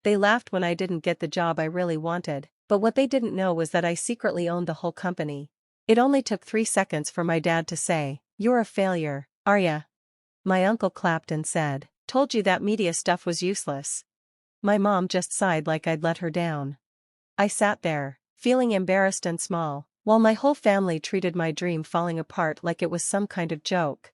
They laughed when I didn't get the job I really wanted, but what they didn't know was that I secretly owned the whole company. It only took 3 seconds for my dad to say, "You're a failure, are ya?" My uncle clapped and said, "Told you that media stuff was useless." My mom just sighed like I'd let her down. I sat there, feeling embarrassed and small, while my whole family treated my dream falling apart like it was some kind of joke.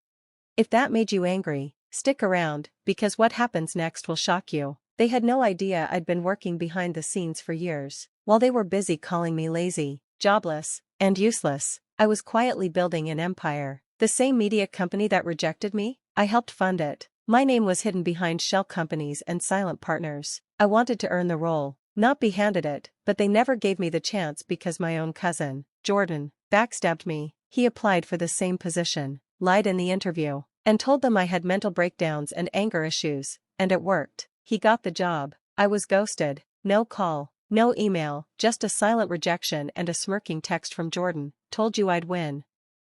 If that made you angry, stick around, because what happens next will shock you. They had no idea I'd been working behind the scenes for years. While they were busy calling me lazy, jobless, and useless, I was quietly building an empire. The same media company that rejected me, I helped fund it. My name was hidden behind shell companies and silent partners. I wanted to earn the role, not be handed it, but they never gave me the chance because my own cousin, Jordan, backstabbed me. He applied for the same position, lied in the interview, and told them I had mental breakdowns and anger issues, and it worked. He got the job. I was ghosted. No call, no email, just a silent rejection and a smirking text from Jordan, "Told you I'd win."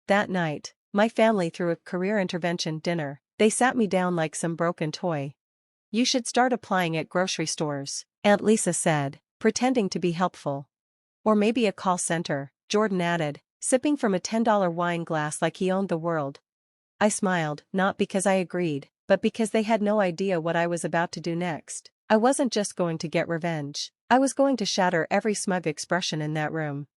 That night, my family threw a career intervention dinner. They sat me down like some broken toy. "You should start applying at grocery stores," Aunt Lisa said, pretending to be helpful. "Or maybe a call center," Jordan added, sipping from a $10 wine glass like he owned the world. I smiled, not because I agreed, but because they had no idea what I was about to do next. I wasn't just going to get revenge. I was going to shatter every smug expression in that room.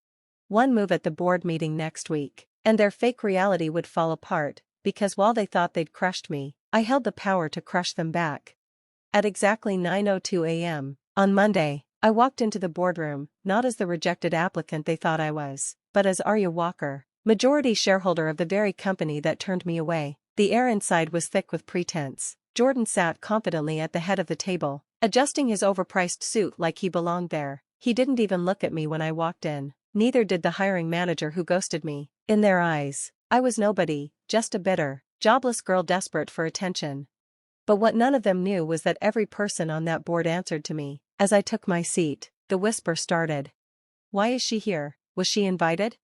One move at the board meeting next week, and their fake reality would fall apart, because while they thought they'd crushed me, I held the power to crush them back. At exactly 9:02 a.m., on Monday, I walked into the boardroom, not as the rejected applicant they thought I was, but as Arya Walker, majority shareholder of the very company that turned me away. The air inside was thick with pretense. Jordan sat confidently at the head of the table, adjusting his overpriced suit like he belonged there. He didn't even look at me when I walked in. Neither did the hiring manager who ghosted me. In their eyes, I was nobody, just a bitter, jobless girl desperate for attention. But what none of them knew was that every person on that board answered to me. As I took my seat, the whisper started. "Why is she here? Was she invited?"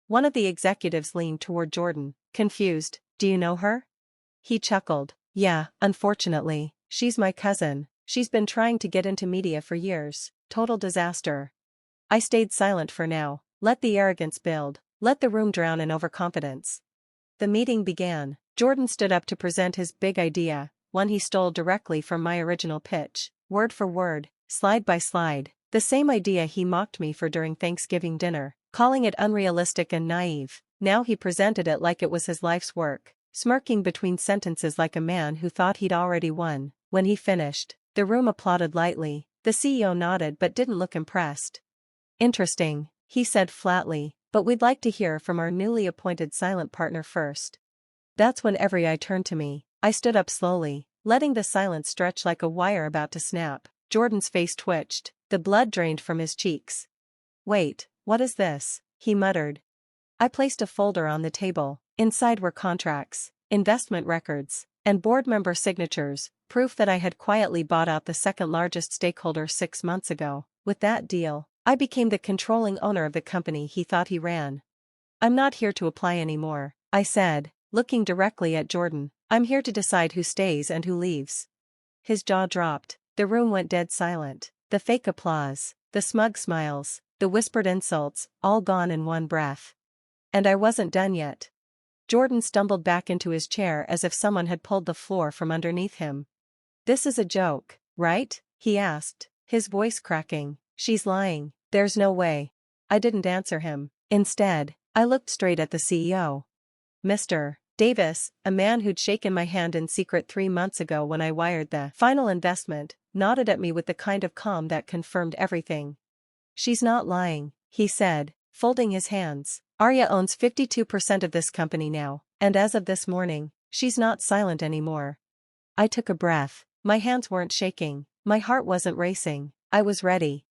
One of the executives leaned toward Jordan, confused. "Do you know her?" He chuckled. "Yeah, unfortunately, she's my cousin. She's been trying to get into media for years. Total disaster." I stayed silent for now. Let the arrogance build. Let the room drown in overconfidence. The meeting began. Jordan stood up to present his big idea, one he stole directly from my original pitch, word for word, slide by slide, the same idea he mocked me for during Thanksgiving dinner, calling it unrealistic and naive. Now he presented it like it was his life's work, smirking between sentences like a man who thought he'd already won. When he finished, the room applauded lightly. The CEO nodded but didn't look impressed. "Interesting," he said flatly, "but we'd like to hear from our newly appointed silent partner first." That's when every eye turned to me. I stood up slowly, letting the silence stretch like a wire about to snap. Jordan's face twitched, the blood drained from his cheeks. "Wait, what is this?" he muttered. I placed a folder on the table. Inside were contracts, investment records, and board member signatures, proof that I had quietly bought out the second largest stakeholder 6 months ago. With that deal, I became the controlling owner of the company he thought he ran. "I'm not here to apply anymore," I said, looking directly at Jordan. "I'm here to decide who stays and who leaves." His jaw dropped. The room went dead silent. The fake applause, the smug smiles, the whispered insults, all gone in one breath. And I wasn't done yet. Jordan stumbled back into his chair as if someone had pulled the floor from underneath him. "This is a joke, right?" he asked, his voice cracking. "She's lying. There's no way." I didn't answer him. Instead, I looked straight at the CEO. Mr. Davis, a man who'd shaken my hand in secret 3 months ago when I wired the final investment, nodded at me with the kind of calm that confirmed everything. "She's not lying," he said, folding his hands. "Arya owns 52% of this company now, and as of this morning, she's not silent anymore." I took a breath. My hands weren't shaking. My heart wasn't racing. I was ready.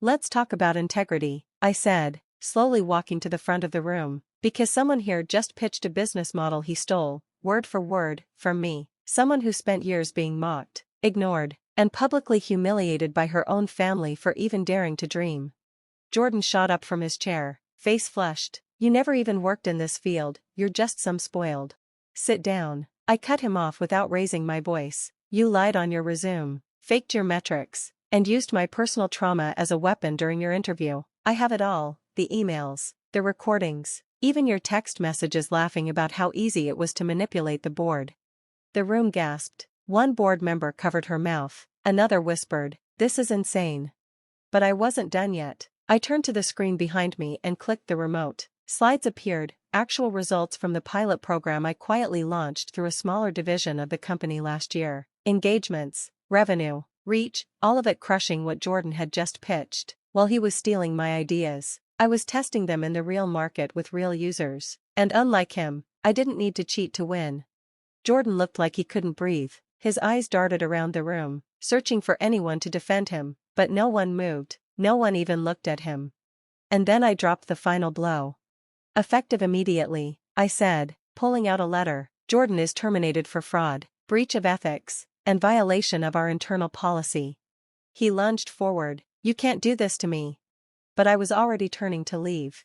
"Let's talk about integrity," I said, slowly walking to the front of the room, because someone here just pitched a business model he stole, word for word, from me. Someone who spent years being mocked, ignored, and publicly humiliated by her own family for even daring to dream. Jordan shot up from his chair, face flushed. "You never even worked in this field, you're just some spoiled." "Sit down." I cut him off without raising my voice. "You lied on your resume, faked your metrics, And used my personal trauma as a weapon during your interview. I have it all, the emails, the recordings, even your text messages laughing about how easy it was to manipulate the board. The room gasped. One board member covered her mouth. Another whispered, "This is insane." But I wasn't done yet. I turned to the screen behind me and clicked the remote. Slides appeared, actual results from the pilot program I quietly launched through a smaller division of the company last year. Engagements, revenue, reach, all of it crushing what Jordan had just pitched, while he was stealing my ideas. I was testing them in the real market with real users. And unlike him, I didn't need to cheat to win. Jordan looked like he couldn't breathe. His eyes darted around the room, searching for anyone to defend him, but no one moved, no one even looked at him. And then I dropped the final blow. "Effective immediately," I said, pulling out a letter. "Jordan is terminated for fraud, breach of ethics, and violation of our internal policy." He lunged forward. "You can't do this to me." But I was already turning to leave.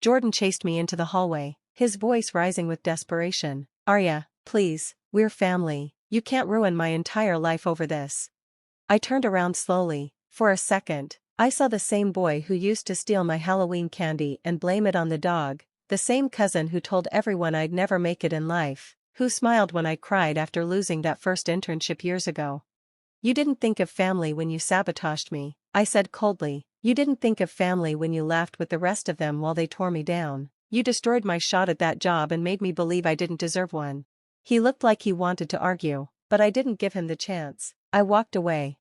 Jordan chased me into the hallway, his voice rising with desperation. "Arya, please, we're family. You can't ruin my entire life over this." I turned around slowly. For a second, I saw the same boy who used to steal my Halloween candy and blame it on the dog, the same cousin who told everyone I'd never make it in life, who smiled when I cried after losing that first internship years ago. "You didn't think of family when you sabotaged me," I said coldly. "You didn't think of family when you laughed with the rest of them while they tore me down. You destroyed my shot at that job and made me believe I didn't deserve one." He looked like he wanted to argue, but I didn't give him the chance. I walked away.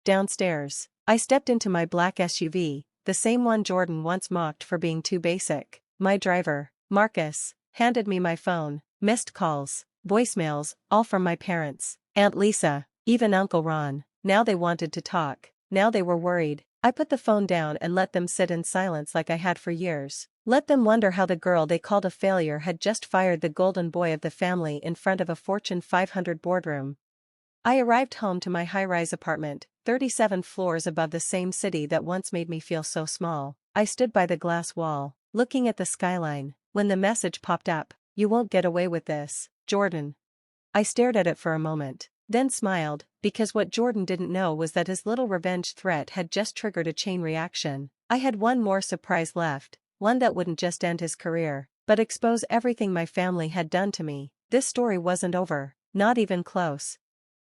Downstairs, I stepped into my black SUV, the same one Jordan once mocked for being too basic. My driver, Marcus, handed me my phone, missed calls, voicemails, all from my parents, Aunt Lisa, even Uncle Ron. Now they wanted to talk. Now they were worried. I put the phone down and let them sit in silence like I had for years. Let them wonder how the girl they called a failure had just fired the golden boy of the family in front of a Fortune 500 boardroom. I arrived home to my high-rise apartment, 37 floors above the same city that once made me feel so small. I stood by the glass wall, looking at the skyline, when the message popped up. "You won't get away with this, Jordan." I stared at it for a moment, then smiled, because what Jordan didn't know was that his little revenge threat had just triggered a chain reaction. I had one more surprise left, one that wouldn't just end his career, but expose everything my family had done to me. This story wasn't over, not even close.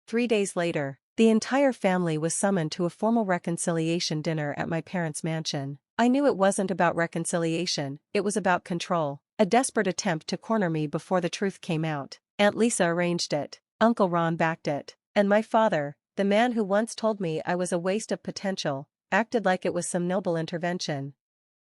3 days later, the entire family was summoned to a formal reconciliation dinner at my parents' mansion. I knew it wasn't about reconciliation, it was about control, a desperate attempt to corner me before the truth came out. Aunt Lisa arranged it, Uncle Ron backed it, and my father, the man who once told me I was a waste of potential, acted like it was some noble intervention.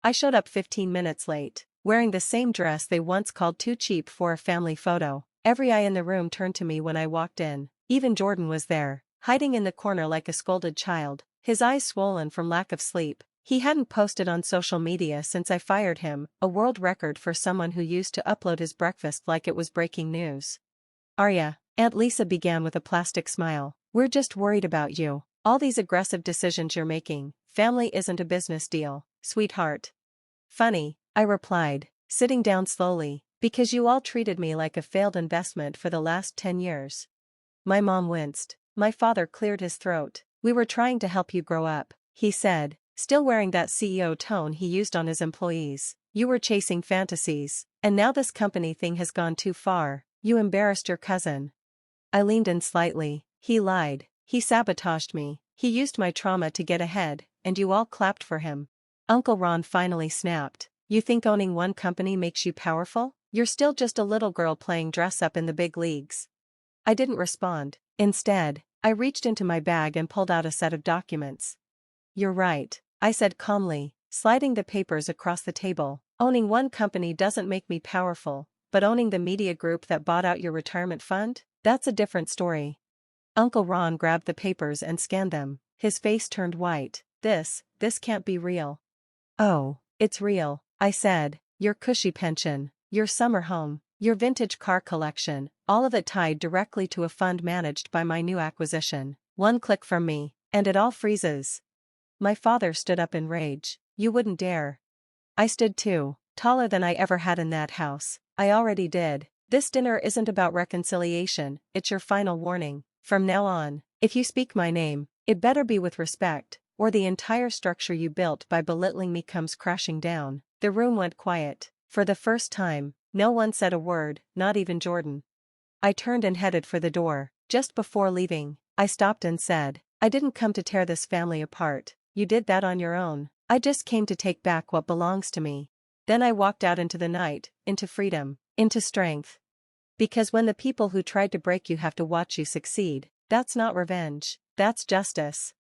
I showed up 15 minutes late, wearing the same dress they once called too cheap for a family photo. Every eye in the room turned to me when I walked in. Even Jordan was there, hiding in the corner like a scolded child, his eyes swollen from lack of sleep. He hadn't posted on social media since I fired him, a world record for someone who used to upload his breakfast like it was breaking news. "Arya," Aunt Lisa began with a plastic smile, "we're just worried about you. All these aggressive decisions you're making. Family isn't a business deal, sweetheart." "Funny," I replied, sitting down slowly, "because you all treated me like a failed investment for the last 10 years. My mom winced. My father cleared his throat. "We were trying to help you grow up," he said, still wearing that CEO tone he used on his employees. "You were chasing fantasies, and now this company thing has gone too far. You embarrassed your cousin." I leaned in slightly. "He lied. He sabotaged me. He used my trauma to get ahead, and you all clapped for him." Uncle Ron finally snapped. "You think owning one company makes you powerful? You're still just a little girl playing dress-up in the big leagues." I didn't respond. Instead, I reached into my bag and pulled out a set of documents. "You're right," I said calmly, sliding the papers across the table. "Owning one company doesn't make me powerful, but owning the media group that bought out your retirement fund? That's a different story." Uncle Ron grabbed the papers and scanned them. His face turned white. This can't be real." "Oh, it's real," I said. "Your cushy pension, your summer home, your vintage car collection, all of it tied directly to a fund managed by my new acquisition. One click from me, and it all freezes." My father stood up in rage. "You wouldn't dare." I stood too, taller than I ever had in that house. "I already did. This dinner isn't about reconciliation, it's your final warning. From now on, if you speak my name, It better be with respect, or the entire structure you built by belittling me comes crashing down." The room went quiet. For the first time, no one said a word, not even Jordan. I turned and headed for the door. Just before leaving, I stopped and said, "I didn't come to tear this family apart. You did that on your own. I just came to take back what belongs to me." Then I walked out into the night, into freedom, into strength. Because when the people who tried to break you have to watch you succeed, that's not revenge, that's justice.